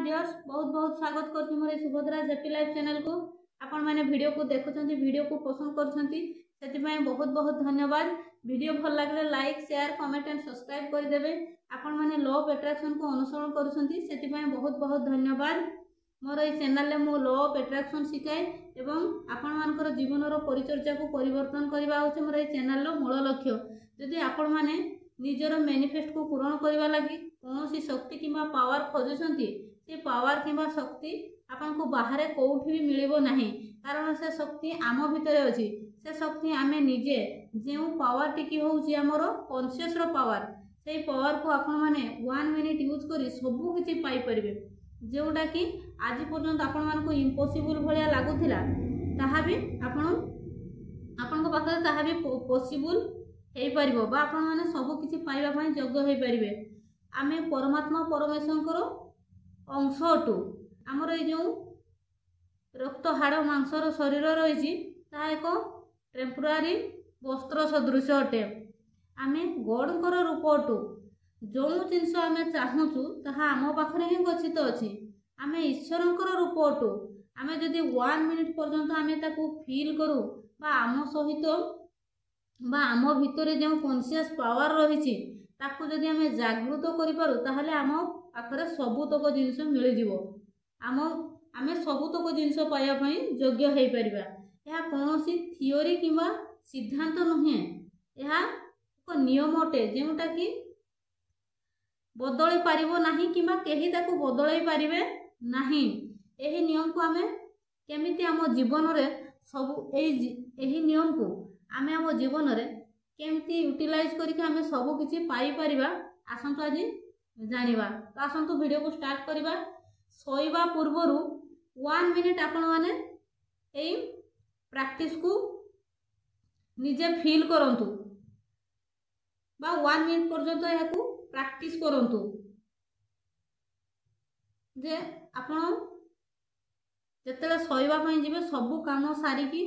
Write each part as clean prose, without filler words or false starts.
Dears बहुत बहुत स्वागत करछि मोर सुभद्रा जेपी लाइव चैनल को। आपण माने वीडियो को देखुछंती, वीडियो को पसंद करछंती, सेति पय बहुत बहुत धन्यवाद। वीडियो भल लागले like share comment and subscribe कर देबे। आपण माने लॉ ऑफ अट्रैक्शन को अनुसरण करछंती, सेति पय बहुत बहुत धन्यवाद। मोर ए चैनल ले मो लॉ ऑफ अट्रैक्शन सिखाए एवं आपण मानकर जीवन रो परिचर्या को परिवर्तन करबा होचे मोर ए चैनल रो मूल लक्ष्य। जदि आपण माने निजर मैनिफेस्ट को पूरण करबा लागि कौन शक्ति किंबा पावर खोजुछंती, से पावर किंबा शक्ति आपन को बाहर कोउठी भी मिलिबो नाही, कारण से शक्ति आम भितरे अछि। से शक्ति आमे निजे जेउ पावर टिकी होउची हमरो कॉन्शियस रो पावर, सेई पावर को आपन माने 1 मिनिट यूज करी सबु किछि पाई परिबे। जेउटा कि आज पर्यंत आपन मान को इम्पॉसिबल भलिया लागुथिला, ताहा भी आपन को पाखरे ताहा भी पॉसिबल हेई परिबो बा आपन माने सबु किछि पाइबा पई योग्य हेई परिबे। आमे परमात्मा परमेश्वर अंश अटू। आमर ये जो रक्त हाड़ मांसर शरीर रही एक टेम्पोरारी वस्त्र सदृश अटे। आमे गॉडंकर रूप अटू। जो जिनस आमे चाहूचु ताहा आम पाखरे ही गच्छित अछि। आमे ईश्वरंकर रूप अटू। आमे जदि 1 मिनिट पर्यंत आमे ताकू फील करू बा आम सहित बा आम भितरे जो कॉन्शियस पावर रही ताकू जदि आमे जागृत करि पारू, ताहले आम पाखरे सबुतक जिनिस मिल जिवो। आमे सबुतक जिनिस पाइबा पई योग्य हेई परिबा। यह कोनोसी थियोरी किंबा सिद्धांत नुहे, यह एक नियम अटे जेउटा कि बदलै पारिबो नाही किंबा केही ताकू बदलै पारिबे नाही। एही नियम को आमे केमिति आम जीवन रे सब एही नियम को आमे आम जीवन रे केमती यूटिलाइज करके आमे सब किछि पाई परिबा, आसंतु आज जानिबा। तो आसंतु वीडियो को स्टार्ट करिबा। सोइबा पूर्वरु 1 मिनिट आपण माने एई प्रैक्टिस को निजे फील करंतु बा 1 मिनिट पर्यंत याकू प्रैक्टिस करंतु। जे आपण जेतेले सोइबा पई जिबे सब काम सारी की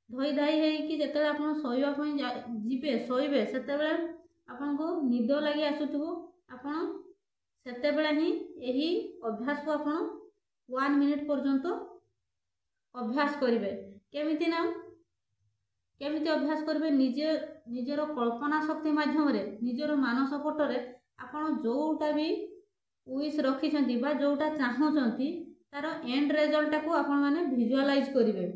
धोई धाई है जिते आप जीवे शोबे से आपन को निद लगी आसुथबो। आपन सेते बेले ही यही अभ्यास को आपन 1 मिनिट पर्यंत अभ्यास करिवे। केमिति ना केमिति अभ्यास करिवे, निजे निजर कल्पना शक्ति माध्यम रे निजर मानस पटरे आपन जोटा भी विश रखिछंती बा जोटा चाहूचंती तार एंड रिजल्ट को आपन माने विजुअलाइज करिवे।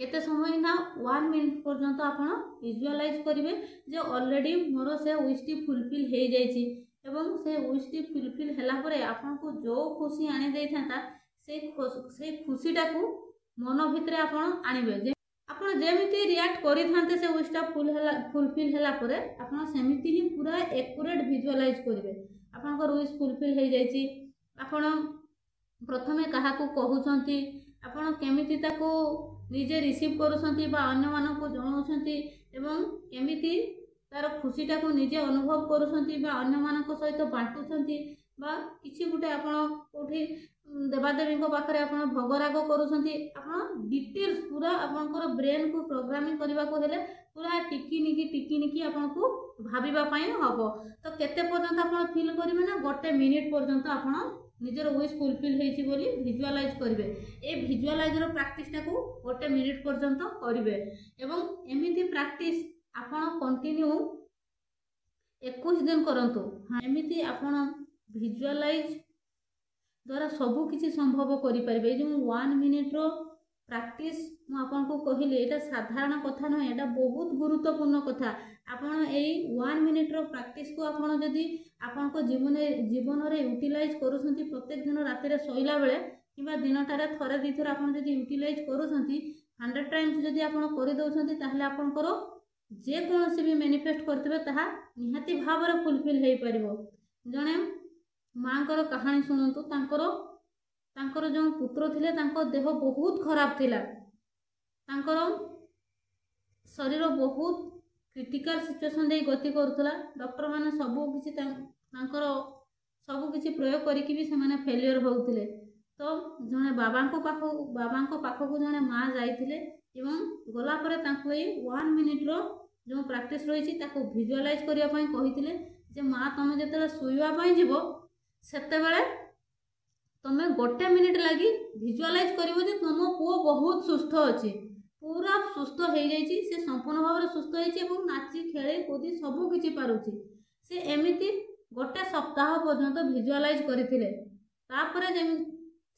केते समय ना 1 मिनिट पर्यंत आपण विजुअलाइज करिवे जे ऑलरेडी मोर से विशटी फुलफिल हो जाइछि एवं से विशटी फुलफिल हैला परे आपण को जो खुशी आनी देई थांता से खुशीटा को मन भितरे आपण आनिबे। जे आपण जेमिति रिएक्ट करि थांते से विशटा फुलफिल हैला परे आपण सेमिति ही पूरा एक्यूरेट विजुअलाइज करिवे। आपनकर विश फुलफिल हो जाइछि, आपण प्रथमे काहा को कहउछंती, आपण केमिति ताको निजे रिसीव करुछंती बा अन्य मानन को जणाउछंती एवं केमिति तार खुशीटा को निजे अनुभव करुछंती बा अन्य मानन को सहित बांटुछंती बा किछि गुटे आपण कोठी देवादेवी को पाखरे आपण भोगराग करुछंती। आपण डिटेल्स पूरा आपनकर ब्रेन को प्रोग्रामिंग करबा को हेले पूरा टिकी निकी आपण को भाबिबा पई हबो। तो केते पर्यंत आपण फील करिवे ना 1 मिनिट पर्यंत आपण निजर विश फुलफिल हेछि बोली विजुअलाइज करिवे। ए विजुअलाइज रो प्रैक्टिस टाको 1 मिनिट पर्यंत करिवे एवं एमिति प्रैक्टिस आपण कंटिन्यू 21 दिन करंतु। एमिति आपण विजुअलाइज द्वारा सबु किछि संभव करि परिबे। जो 1 मिनिट रो प्रैक्टिस मु आपन को कहिले एटा साधारण कथा न, एटा बहुत गुरुत्वपूर्ण कथा। आपण एई 1 मिनिट रो प्रैक्टिस को आपण जदी आपन को जीवन रे यूटिलाइज करूछंती, प्रत्येक दिन राति रे सोइला बेले किबा दिनटारे थरे दी थर आपण जदी यूटिलाइज करूछंती 100 टाइम्स जदी आपण करि दउछंती, ताहले आपण करो जे कोनोसी भी मैनिफेस्ट करथिबे ताहा निहाती भाव रे फुलफिल हेई परिबो। जणे मांकर कहानी सुनंतु। तांकर जो पुत्र थिले तांको देह बहुत खराब थिला, तांकर शरीर बहुत क्रिटिकल सिचुएशन दे गति करथला। डॉक्टर माने सबु किछि तांकर सबु किछि प्रयोग करिकि भी से माने फेलियर होउथिले। तो जने बाबांको पाखो जने मां जाइथिले एवं गला परे तांको ए 1 मिनिट रो जो प्रैक्टिस रही ताको विजुअलाइज करिया पई कहिथिले जे मां तमे जतले सुइवा पई जीवो सेते बेले तुम गोटे मिनिट लगी भिजुआलाइज कर तुम पुओ बहुत सुस्थ अच्छी पूरा सुस्थ हो जाइए से संपूर्ण भाव में सुस्थ हो नाची खेल कूदी सबू किसी पारुची से एमती गोटे सप्ताह पर्यंत भिजुआलाइज करते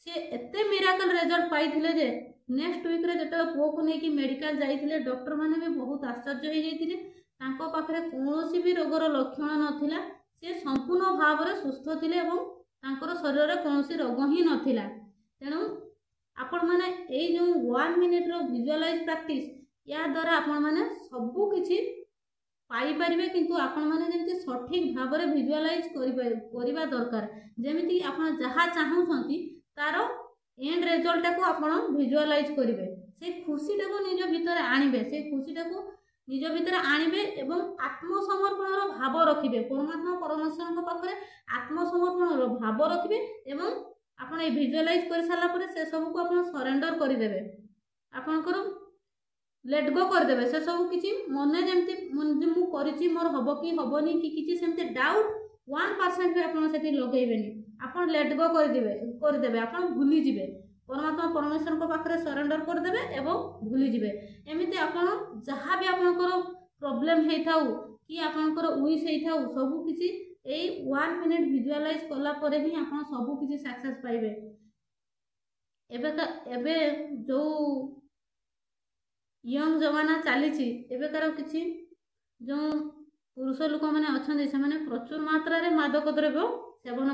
से एते मिराकल रिजल्ट पाई जे नेक्स्ट वीक रे जो पुओ को लेकिन मेडिकल जाइए डॉक्टर मैंने भी बहुत आश्चर्य हो जाते पाखे कौन भी रोगर लक्षण नाला से संपूर्ण भाव में सुस्थ थे शरीर में कौन रोग ही नाला तेणु आपण मैंने यही जो 1 मिनिट रो विजुअलाइज प्रैक्टिस या द्वारा आपण मैंने सबू किछि पाई परिबे किंतु आपण मैंने जेमति सठिक भाव में विजुअलाइज करबा दरकार जेमति आपण जहा चाहउछंती तारो एंड रिजल्ट को आपण विजुअलाइज करिवे से खुशीटा को निज भीतर आनिबे से खुशीटा को निज भीतर आनिबे एवं आत्मसमर्पण भाव रखिबे परमात्मा परमेश्वर पाखरे आत्मसमर्पण भाव रखिबे एवं आपण ये विजुअलाइज कर सारा पर से सब को आपण सरेंडर करदेवे आपणकर लेट गो करदेवे से सब किछि मने जेमति मु करिछि मोर हबो कि हबोनी कि किछि सेमते डाउट 1% भी आपण सेठी लगेबेनी आपण लेट गो करदेवे आपण भूली जिवे परमात्मा परमेश्वर को पाखरे सरेंडर करदेवे एवं भूली जिवे एमिति आपण जहाँ भी आपणकर प्रॉब्लम हेथाउ कि आपणकर विश हेथाउ सब किछि 1 मिनिट विजुअलाइज कला परे ही आप सब किसी सक्सेस पाइबे एबे जो यंग जमाना चली एबेकार किसी जो पुरुष लोक मैंने अच्छा से प्रचुर मात्रा रे मादक द्रव्य सेवन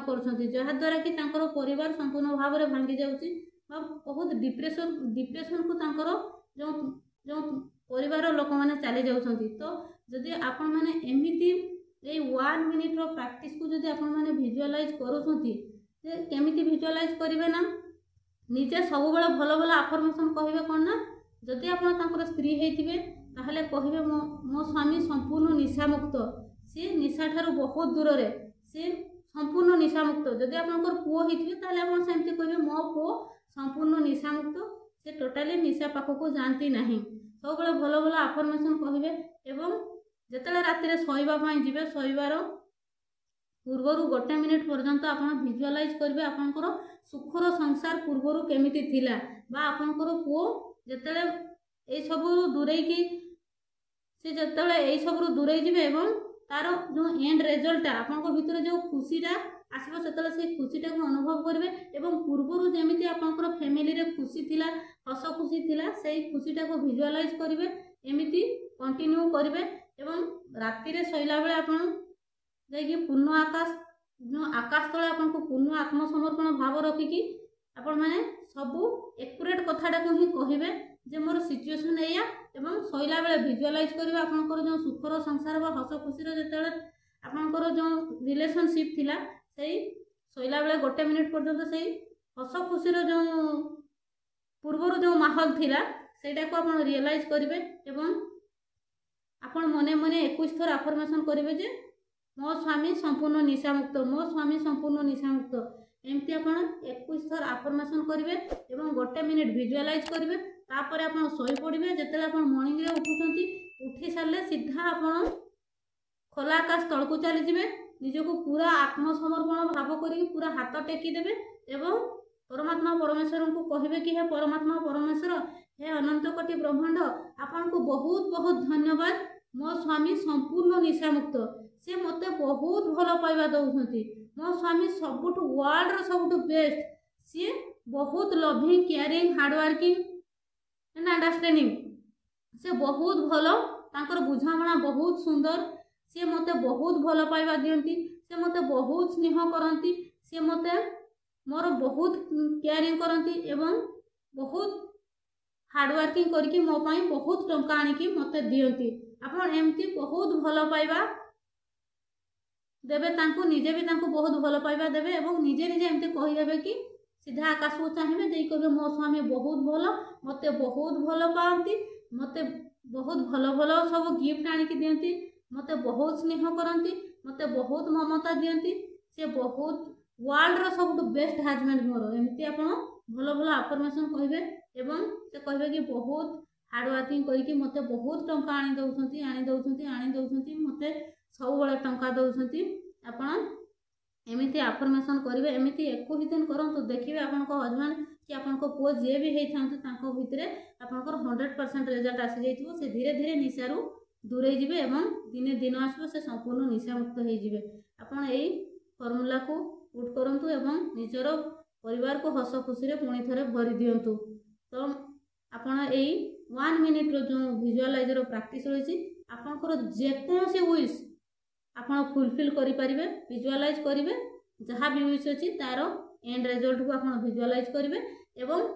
करा कि परिवार संपूर्ण भाव में भांगी जाऊँगी बहुत डिप्रेशन को जो जो परिवार लोक मैंने चली जाऊँगी तो जदि आपण मैंने एमती ये 1 मिनिट रो प्रैक्टिस को जदि आपण माने विजुअलाइज करूछंती जे केमिति विजुअलाइज करिवे ना निजे सब बेला भलो भलो अफर्मेशन कहिवे कोन ना जदि आपण तांकर स्त्री हेतिबे ताहले कहिवे मो स्वामी संपूर्ण निशा मुक्त से निशा ठारू बहुत दूर रे से संपूर्ण निशा मुक्त जदि आपनकर पुओ हेतिबे ताहले आपण सेमति कहिवे मो पुओ संपूर्ण निशा मुक्त से टोटली निशा पाखो को जानती नहीं सब बेला भलो भलो अफर्मेशन कहिवे एवं जिते राति शोवाई जी शोबार पूर्वर 1 मिनिट पर्यंत आप विजुअलाइज करेंगे आपंकर सुखर संसार पूर्वर केमिति थिला बा आपंकर पुओ जिते सब दूरे की से जिते सब दूरे जीवे एवं तार जो एंड रिजल्ट आपंक भीतर जो खुशीटा आसो से खुशीटा को अनुभव करेंगे एवं पूर्वर जमी आपंकर फैमिली रे खुशी थिला हस खुशी थिला से खुशीटा को विजुअलाइज करेंगे एमती कंटिन्यू करेंगे एवं राति रे शोला बेले आपण जाइए पूर्ण आकाश जो आकाश तले आपको पूर्ण आत्मसमर्पण भाव रखिकी आपण मैंने सबू एक्यूरेट कथाटा को ही कहिबे जे मोर सिचुएशन एया एवं शोला बेले विजुअलाइज करिवे आपनकर जो सुखर संसार बा हस खुशी रे जेतेले आपनकर जो रिलेशनशिप थिला सेही शोला बेले 1 मिनिट पर्यंत सेही हस खुशी रे जो पूर्वर जो माहौल थिला सेटा को आपण रियलाइज करिवे एवं आपण मने मने 21 थर अफर्मेशन करेंगे जे मो स्वामी संपूर्ण निशा मुक्त मो स्वामी संपूर्ण निशा मुक्त एमती आपण 21 थर अफर्मेशन करेंगे एवं 1 मिनिट विजुअलाइज करेंगे तापर आपण सोई पड़िबे जेतेले आपण मॉर्निंग रे उठुचंती उठी सारले सीधा आपण खोला आकाश तळकु चली जिवे निजको पूरा आत्मसमर्पण भाव करी पूरा हाथ टेकी देबे एवं परमात्मा परमेश्वर को कहिबे कि हे परमात्मा परमेश्वर हे अनंत कोटि ब्रह्मांड आपन को बहुत बहुत धन्यवाद मो स्वामी संपूर्ण निशा मुक्त से मते बहुत भल पाइबा दउछंती मो स्वामी सबुठ वर्ल्ड रो सबुठ बेस्ट सी बहुत loving caring hard working and understanding से बहुत भल तांकर बुझामणा बहुत सुंदर सी मते बहुत भल पाइबा दियंती से मते बहुत स्नेह करंती से मते मोर बहुत केयरिंग करंती एवं बहुत हार्ड वर्किंग करके मो पाई बहुत टंका आनिकी मते दियंती आपण एमती बहुत भल पाइबा देबे तांको निजे भी तांको बहुत भल पाइबा देबे एवं निजे निजे एमती कहि देबे कि सीधा आकाश को चाहिए देई कहबे मो स्वामी बहुत भल मते बहुत भल पाती मते बहुत भल भल सब गिफ्ट आनिकी दियंती मते बहुत स्नेह करंती मते बहुत ममता दियंती से बहुत वर्ल्ड रो सब बेस्ट हजबैंड मोर एमती आपण भल भल अफर्मेशन कहबे एवं से कहबे कि बहुत हार्ड वर्किंग करके मते बहुत टंका आनी दउछंती मते सब बळे टंका दउछंती आपण एमती आफर्मेशन करेंगे एमती 21 दिन करूँ देखिए आपण हजबैंड कि आपण पुओ जी भी होता भितर आपंकर 100% रिजल्ट आसी जाइए से धीरे धीरे निशारू दूरे जी दिने दिन आसो से संपूर्ण निशा मुक्त हो आपड़ यही फर्मूला को पुट करूँ एवं निजर परिवार को हस खुशी पुणी थे भरी दिंतु। तो आपण यही 1 मिनिट जो विजुअलाइजर प्रैक्टिस रही आपंकर जेकोसी विश आपड़ फुलफिल करेंगे विजुअलाइज करेंगे जहाँ भी विश अच्छी तार एंड रिजल्ट को आप विजुअलाइज करेंगे एवं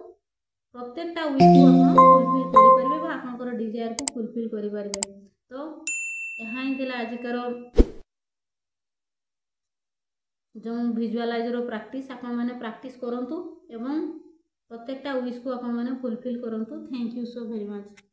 प्रत्येकटा विश को आप फुलफिल करेंगे आपंकर डिजायर को फुलफिल करेंगे। तो यहाँ ही थी आजिकार जो विजुअलाइजर प्रैक्टिस आपण मैंने प्रैक्टिस करूँ एवं प्रत्येकटा विश को आपण मैंने फुलफिल करूँ। Thank you so very much.